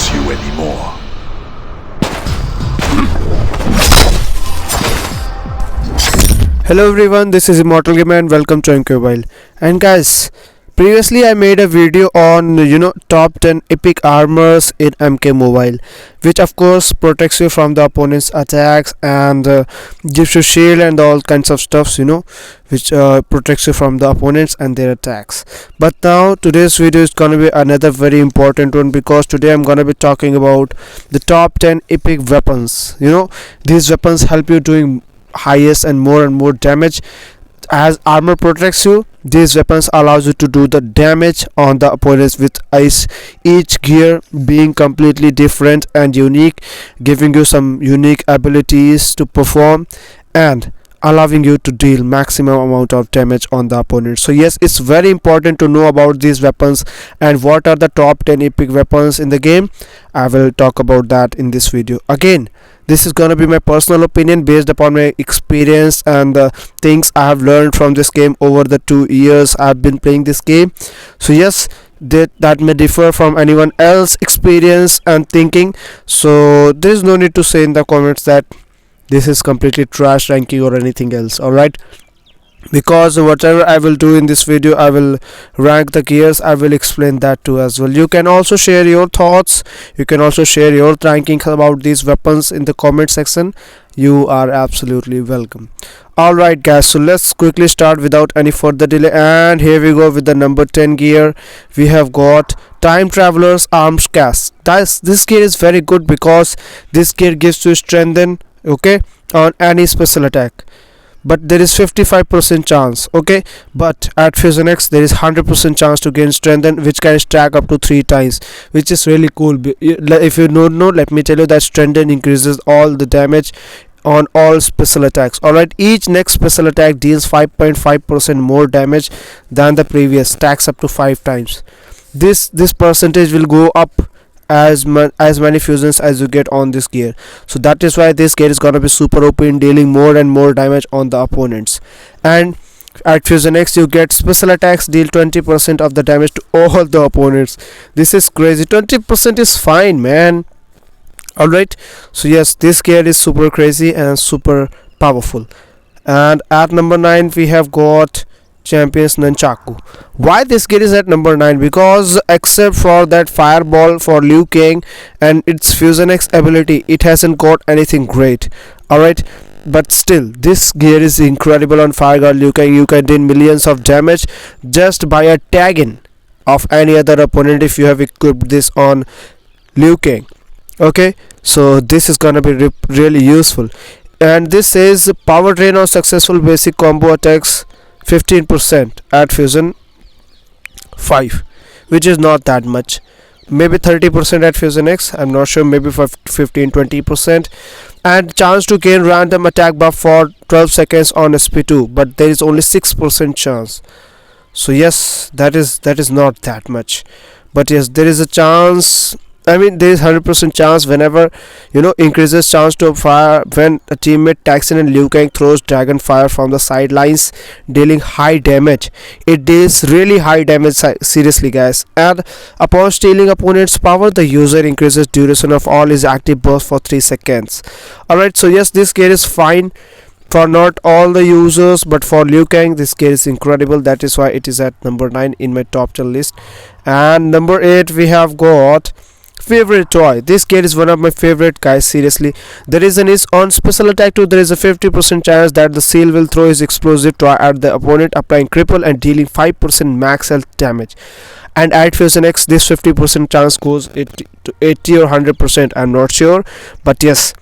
use you anymore. Hello everyone, this is ImmortalGamer and welcome to Mobile. And guys, previously I made a video on top 10 epic armors in MK Mobile, which of course protects you from the opponent's attacks and gives you shield and all kinds of stuffs, which protects you from the opponents and their attacks. But now today's video is gonna be another very important one, because today I'm gonna be talking about the top 10 epic weapons. These weapons help you doing highest and more damage. As armor protects you, these weapons allows you to do the damage on the opponents with each gear being completely different and unique, giving you some unique abilities to perform and allowing you to deal maximum amount of damage on the opponent. So yes, it's very important to know about these weapons and what are the top 10 epic weapons in the game. I will talk about that in this video. Again, this is gonna be my personal opinion based upon my experience and the things I have learned from this game over the 2 years I've been playing this game. So yes, that may differ from anyone else experience and thinking, so there is no need to say in the comments that this is completely trash ranking or anything else. Alright, because whatever I will do in this video, I will rank the gears, I will explain that too as well. You can also share your thoughts, you can also share your rankings about these weapons in the comment section. You are absolutely welcome. Alright guys, so let's quickly start without any further delay, and here we go with the number 10 gear. We have got Time Traveler's Arms Cast. This gear is very good because this gear gives you strengthen, okay, on any special attack, but there is 55% chance, okay, but at Fusion X there is 100% chance to gain strengthen, which can stack up to 3 times, which is really cool. If you don't know, let me tell you that strengthen increases all the damage on all special attacks. Alright, each next special attack deals 5.5% more damage than the previous, stacks up to 5 times. This percentage will go up as many fusions as you get on this gear. So that is why this gear is gonna be super OP in dealing more and more damage on the opponents. And at Fusion X you get special attacks deal 20% of the damage to all the opponents. This is crazy. 20% is fine, man. Alright, so yes, this gear is super crazy and super powerful. And at number 9 we have got Champion's Nunchaku. Why this gear is at number 9? Because except for that fireball for Liu Kang and its Fusion X ability, it hasn't got anything great. Alright, but still this gear is incredible on Fireguard Liu Kang. You can deal millions of damage just by a tag-in of any other opponent if you have equipped this on Liu Kang. Okay, so this is gonna be really useful. And this says power drain on successful basic combo attacks 15% at Fusion 5, which is not that much. Maybe 30% at Fusion X, I'm not sure, maybe for 15-20%. And chance to gain random attack buff for 12 seconds on SP2, but there is only 6% chance. So yes, that is not that much, but yes, there is a chance. I mean, there is 100% chance whenever increases chance to fire when a teammate tags in and Liu Kang throws dragon fire from the sidelines, dealing high damage. It deals really high damage, seriously guys. And upon stealing opponent's power, the user increases duration of all his active bursts for 3 seconds. Alright, so yes, this gear is fine for not all the users, but for Liu Kang this gear is incredible. That is why it is at number 9 in my top 10 list. And number 8 we have got Favorite Toy. This gear is one of my favorite, guys, seriously. The reason is on special attack 2 there is a 50% chance that the seal will throw his explosive toy at the opponent, applying cripple and dealing 5% max health damage. And at Fusion X this 50% chance goes to 80 or 100%, I'm not sure, but yes,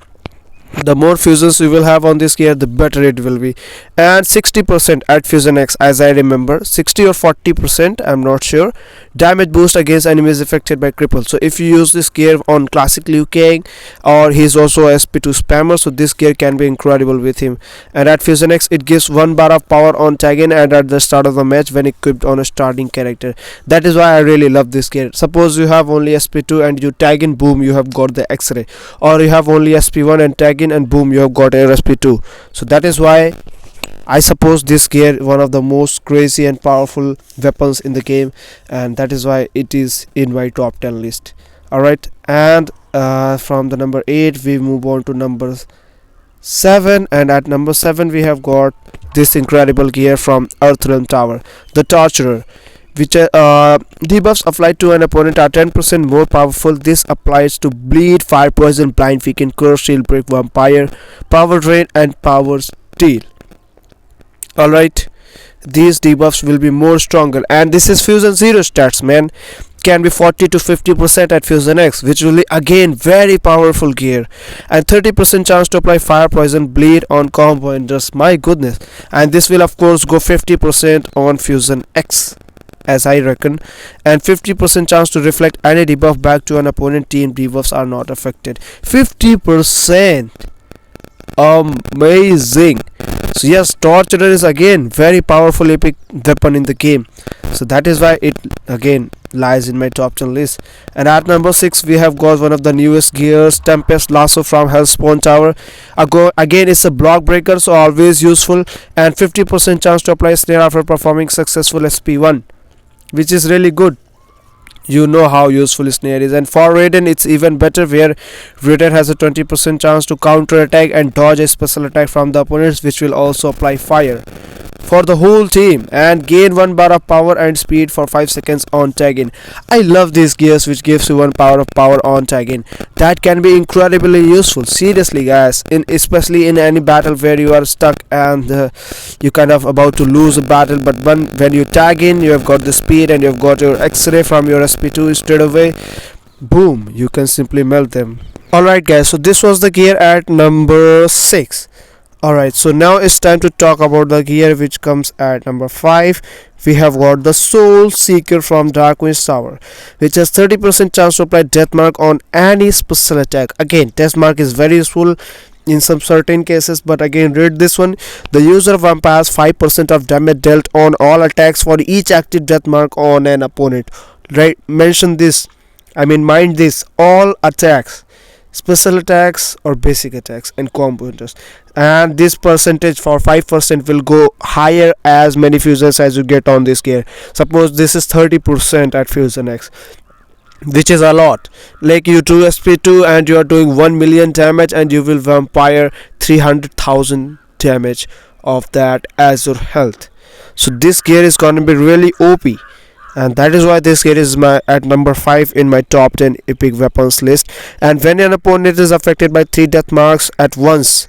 the more fusions you will have on this gear, the better it will be. And 60% at Fusion X, as I remember, 60 or 40%, I'm not sure, damage boost against enemies affected by cripple. So if you use this gear on classic Liu Kang, or he's also a SP2 spammer, so this gear can be incredible with him. And at Fusion X it gives 1 bar of power on tag-in and at the start of the match when equipped on a starting character. That is why I really love this gear. Suppose you have only SP2 and you tag in, boom, you have got the X-ray, or you have only SP1 and tag in and boom, you have got a SP2. So that is why I suppose this gear one of the most crazy and powerful weapons in the game, and that is why it is in my top 10 list. Alright, and from the number 8 we move on to number 7, and at number 7 we have got this incredible gear from Earthrealm Tower, the Torturer, which debuffs applied to an opponent are 10% more powerful. This applies to bleed, fire, poison, blind, weaken, curse, shield break, vampire, power drain, and power steal. Alright, these debuffs will be more stronger, and this is Fusion Zero stats, man. Can be 40 to 50% at Fusion X, which will be again very powerful gear, and 30% chance to apply fire, poison, bleed on combo enders. My goodness, and this will of course go 50% on Fusion X, as I reckon, and 50% chance to reflect any debuff back to an opponent team. Debuffs are not affected. 50%, amazing. So yes, Torturer is again very powerful epic weapon in the game, so that is why it again lies in my top 10 list. And at number 6 we have got one of the newest gears, Tempest Lasso from Hellspawn Tower. Again, it's a block breaker, so always useful, and 50% chance to apply snare after performing successful SP1, which is really good. You know how useful snare is. And for Raiden it's even better, where Raiden has a 20% chance to counter attack and dodge a special attack from the opponents, which will also apply fire for the whole team, and gain 1 bar of power and speed for 5 seconds on tag in. I love these gears which gives you 1 power of power on tag in. That can be incredibly useful, seriously guys, especially in any battle where you are stuck and you kind of about to lose a battle, but when you tag in, you have got the speed and you have got your X-ray from your SP2 straight away. Boom, you can simply melt them. Alright guys, so this was the gear at number 6. Alright, so now it's time to talk about the gear which comes at number 5. We have got the Soul Seeker from Darkwing Tower, which has 30% chance to apply death mark on any special attack. Again, death mark is very useful in some certain cases, but again, read this one. The user of vampires 5% of damage dealt on all attacks for each active death mark on an opponent. Right, mention this, mind this, all attacks, special attacks or basic attacks and combo enters, and this percentage for 5% will go higher as many fusions as you get on this gear. Suppose this is 30% at Fusion X, which is a lot. Like you do SP2 and you are doing 1 million damage, and you will vampire 300,000 damage of that as your health. So this gear is gonna be really OP, and that is why this gear is at number 5 in my top 10 epic weapons list. And when an opponent is affected by 3 death marks at once,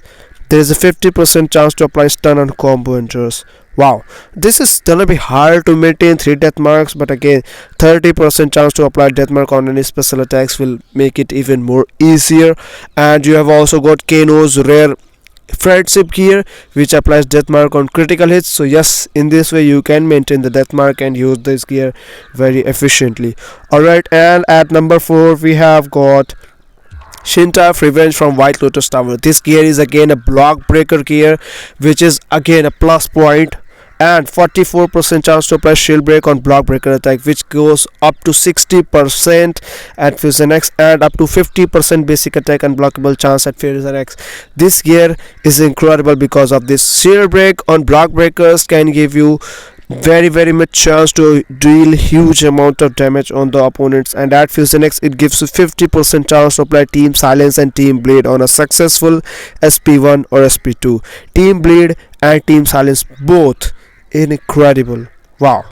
there is a 50% chance to apply stun on combo enters. Wow, this is gonna be hard to maintain 3 death marks, but again, 30% chance to apply death mark on any special attacks will make it even more easier. And you have also got Kano's rare friendship gear, which applies death mark on critical hits. So yes, in this way you can maintain the death mark and use this gear very efficiently. Alright, and at number 4 we have got Shinta of Revenge from White Lotus Tower. This gear is again a block breaker gear, which is again a plus point, and 44% chance to apply shield break on block breaker attack, which goes up to 60% at Fusion X, and up to 50% basic attack unblockable chance at Fusion X. This gear is incredible because of this. Shield break on block breakers can give you very much chance to deal huge amount of damage on the opponents, and at Fusion X it gives you 50% chance to apply team silence and team bleed on a successful SP1 or SP2. Team bleed and team silence, both incredible. Wow,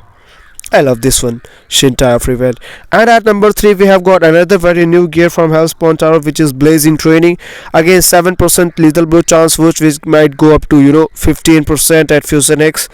I love this one, Shinta of Revenge. And at number 3 we have got another very new gear from Hellspawn Tower, which is Blazing Training. Again, 7% lethal blow chance, which might go up to 15% at Fusion X,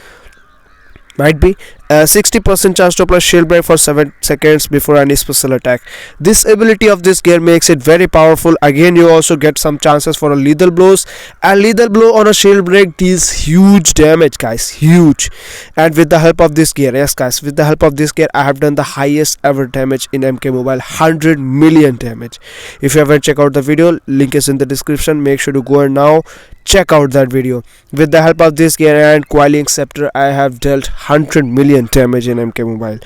might be 60% chance to apply shield break for 7 seconds before any special attack. This ability of this gear makes it very powerful. Again, you also get some chances for a lethal blows, and lethal blow on a shield break deals huge damage, guys, huge. And with the help of this gear, yes guys, with the help of this gear, I have done the highest ever damage in MK Mobile, 100 million damage. If you haven't checked out the video, link is in the description. Make sure to go and now check out that video. With the help of this gear and Coiling Scepter, I have dealt 100 million damage in MK Mobile.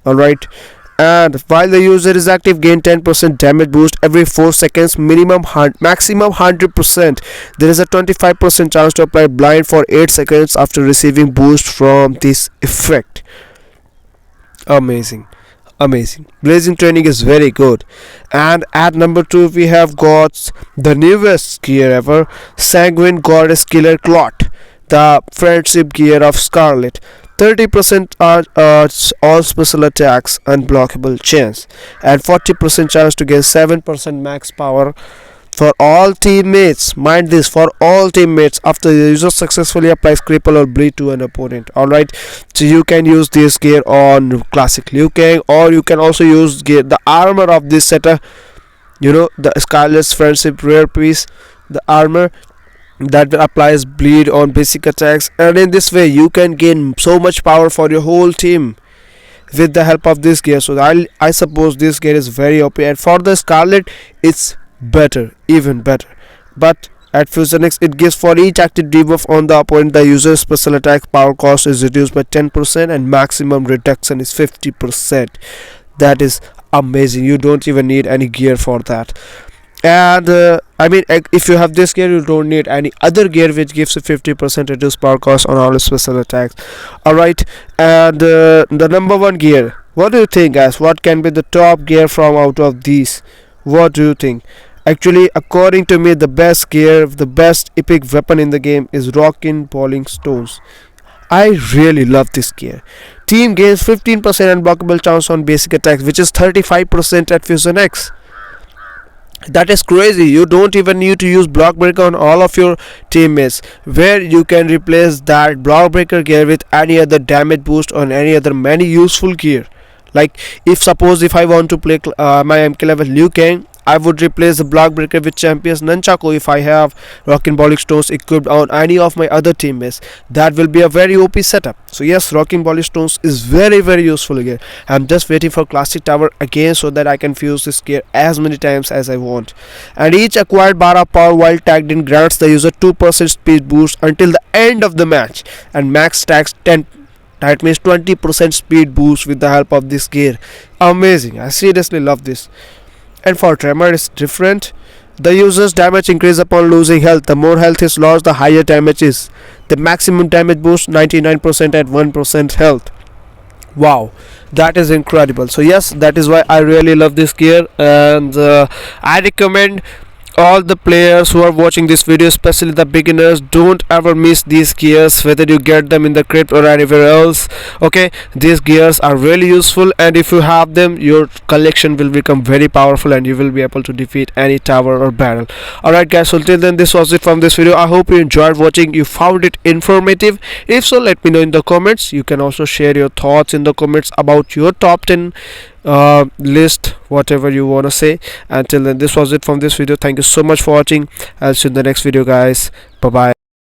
Alright, and while the user is active, gain 10% damage boost every 4 seconds, maximum 100%. There is a 25% chance to apply blind for 8 seconds after receiving boost from this effect. Amazing, amazing. Blazing training is very good. And at number 2 we have got the newest gear ever, Sanguine Goddess Killer Clot, the friendship gear of Scarlet. 30% are all special attacks unblockable chance, and 40% chance to gain 7% max power for all teammates. Mind this, for all teammates after the user successfully applies cripple or bleed to an opponent. Alright, so you can use this gear on classic Liu Kang, or you can also use the armor of this setter, the Scarlet's friendship rare piece, the armor that applies bleed on basic attacks, and in this way you can gain so much power for your whole team with the help of this gear. So I suppose this gear is very OP, and for the Scarlet it's better, even better. But at Fusion X it gives for each active debuff on the opponent, the user's special attack power cost is reduced by 10% and maximum reduction is 50%. That is amazing. You don't even need any gear for that. And if you have this gear you don't need any other gear which gives a 50% reduced power cost on all special attacks. Alright, and the number 1 gear, what do you think, guys? What can be the top gear from out of these? What do you think? Actually, according to me, the best gear, the best epic weapon in the game is Rockin' Bowling Stones. I really love this gear. Team gains 15% unblockable chance on basic attacks, which is 35% at Fusion X. That is crazy. You don't even need to use block breaker on all of your teammates, where you can replace that block breaker gear with any other damage boost on any other many useful gear. Like if I want to play my MK level Liu Kang, I would replace the block breaker with Champion's Nunchaku if I have Rockin' Bowling Stones equipped on any of my other teammates. That will be a very OP setup. So yes, Rockin' Bowling Stones is very useful gear. I'm just waiting for Classic Tower again so that I can fuse this gear as many times as I want. And each acquired bar of power while tagged in grants the user 2% speed boost until the end of the match, and max stacks 10. That means 20% speed boost with the help of this gear. Amazing. I seriously love this. And for Tremor it's different. The user's damage increase upon losing health. The more health is lost, the higher damage is. The maximum damage boost 99% at 1% health. Wow, that is incredible. So yes, that is why I really love this gear, and I recommend all the players who are watching this video, especially the beginners, don't ever miss these gears, whether you get them in the crypt or anywhere else. Okay, these gears are really useful, and if you have them, your collection will become very powerful and you will be able to defeat any tower or battle. Alright guys, so till then, this was it from this video. I hope you enjoyed watching, you found it informative. If so, let me know in the comments. You can also share your thoughts in the comments about your top 10 list, whatever you want to say. Until then, this was it from this video. Thank you so much for watching. I'll see you in the next video, guys. Bye bye.